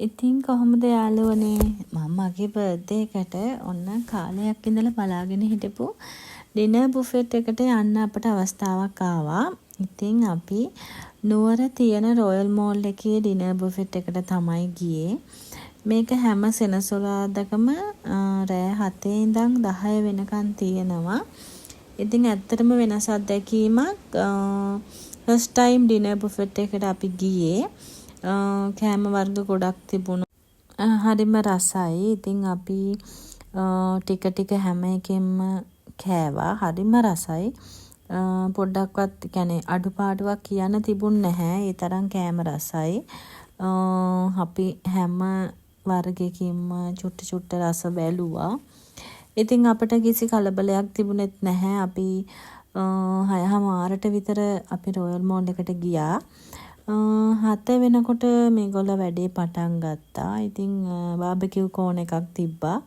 ඉතින් කොහොමද යාළුවනේ මම මගේ බර්ත්ඩේ එකට ඔන්න කාලයක් ඉඳලා බලාගෙන හිටපු ඩිනර් බුෆෙට් එකට යන්න අපට අවස්ථාවක් ආවා. ඉතින් අපි නුවර තියෙන රොයල් මෝල් එකේ ඩිනර් බුෆෙට් එකට තමයි ගියේ. මේක හැම සෙනසුරාදාකම රෑ 7 ඉඳන් 10 වෙනකන් තියෙනවා. ඉතින් ඇත්තටම වෙනස් අත්දැකීමක්. ෆස්ට් ටයිම් ඩිනර් බුෆෙට් එකට අපි ගියේ. කෑම වර්ග ගොඩක් තිබුණා. හරිම රසයි. ඉතින් අපි ටික හැම එකෙම කෑවා. හරිම රසයි. පොඩ්ඩක්වත් කියන්නේ අඩුපාඩුවක් කියන්න තිබුණ නැහැ. ඒ තරම් කෑම රසයි. අපි හැම වර්ගයකින්ම චුට්ට රස බැලුවා. ඉතින් අපිට කිසි කලබලයක් තිබුණෙත් නැහැ. අපි 6:00 විතර අපි රොයල් මෝල් එකට ගියා. 7 වෙනකොට මේගොල්ලෝ වැඩේ පටන් ගත්තා. ඉතින් බාබකියු කෝන් එකක් තිබ්බා.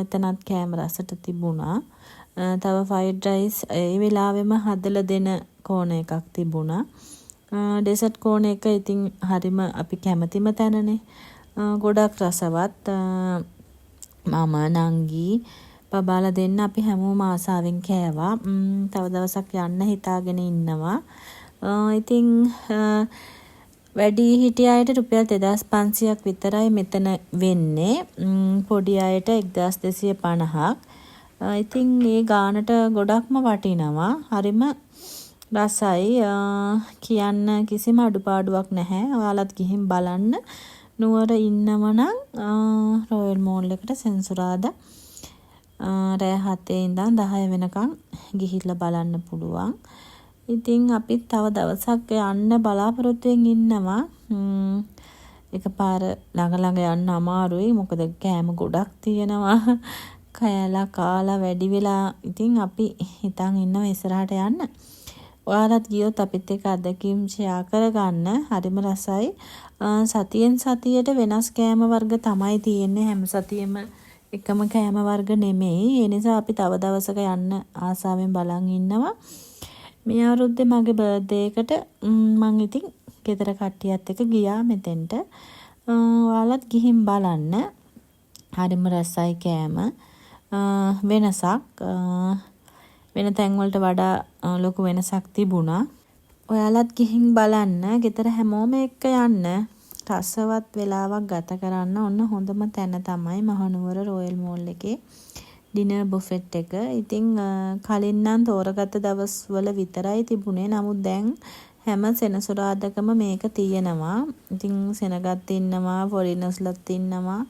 එතනත් කෑම රසට තිබුණා. තව ෆ්‍රයිඩ් රයිස් ඒ වෙලාවෙම හදලා දෙන කෝන එකක් තිබුණා. ඩෙසර්ට් කෝන එක ඉතින් හරිම අපි කැමතිම තැනනේ. ගොඩක් රසවත්. මම නංගි බබාලා දෙන්න අපි හැමෝම ආසාවෙන් කෑවා. තව දවසක් යන්න හිතාගෙන ඉන්නවා. ඉතින් වැඩි හිටිය අයට රුපියල් 2500ක් විතරයි මෙතන වෙන්නේ. පොඩි අයට 1250ක්. ඉතින් ඒ ගානට ගොඩක්ම වටිනවා. හරිම රසයි. කියන්න කිසිම අඩුපාඩුවක් නැහැ. ඔයාලත් ගිහින් බලන්න. නුවර ඉන්නවනම් රොයල් මෝල් එකට සෙනසුරාදා රෑ 7 ඉඳන් 10 වෙනකන් ගිහිල්ලා බලන්න පුළුවන්. ඉතින් අපි තව දවසක් යන්න බලාපොරොත්තුෙන් ඉන්නවා. එකපාර ළඟ යන්න අමාරුයි. මොකද කෑම ගොඩක් තියෙනවා. කෑලා කාලා වැඩි වෙලා ඉතින් අපි හිතන් ඉන්නවා ඉස්සරහට යන්න. ඔයාලත් ගියොත් අපිත් එක්ක අත්දැකීම් ෂෙයා කරගන්න. හරිම රසයි. සතියෙන් සතියට වෙනස් කෑම වර්ග තමයි තියෙන්නේ. හැම සතියෙම එකම කෑම වර්ග නෙමෙයි. ඒ නිසා අපි තව දවසක යන්න ආසාවෙන් බලන් ඉන්නවා. මේ අවුරුද්දේ මගේ බර්ත්ඩේ එකට මම ඉතින් ගෙදර කට්ටියත් එක්ක ගියා මෙතෙන්ට. ඔයාලත් ගිහින් බලන්න. හරිම රසයි කෑම. වෙනසක් වෙන තැන් වලට වඩා ලොකු වෙනසක් තිබුණා. ඔයාලත් ගිහින් බලන්න. ගෙදර හැමෝම එක්ක යන්න. රසවත් වෙලාවක් ගත කරන්න ඔන්න හොඳම තැන තමයි මහනුවර රොයල් මෝල් එකේ ඩිනර් බුෆෙට් එක. ඉතින් කලින් නම් තෝරගත්ත දවස්වල විතරයි තිබුණේ. නමුත් දැන් හැම සෙනසුරාදාකම මේක තියෙනවා. ඉතින් සෙනගත් ඉන්නවා, ෆොරිනර්ස්ලත් ඉන්නවා.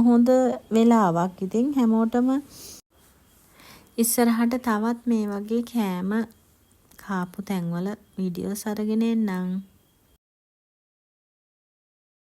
හොඳ වෙලාවක්. ඉතින් හැමෝටම ඉස්සරහට තවත් මේ වගේ කෑම කාපු තැන්වල වීඩියෝස් අරගෙන එන්නම්.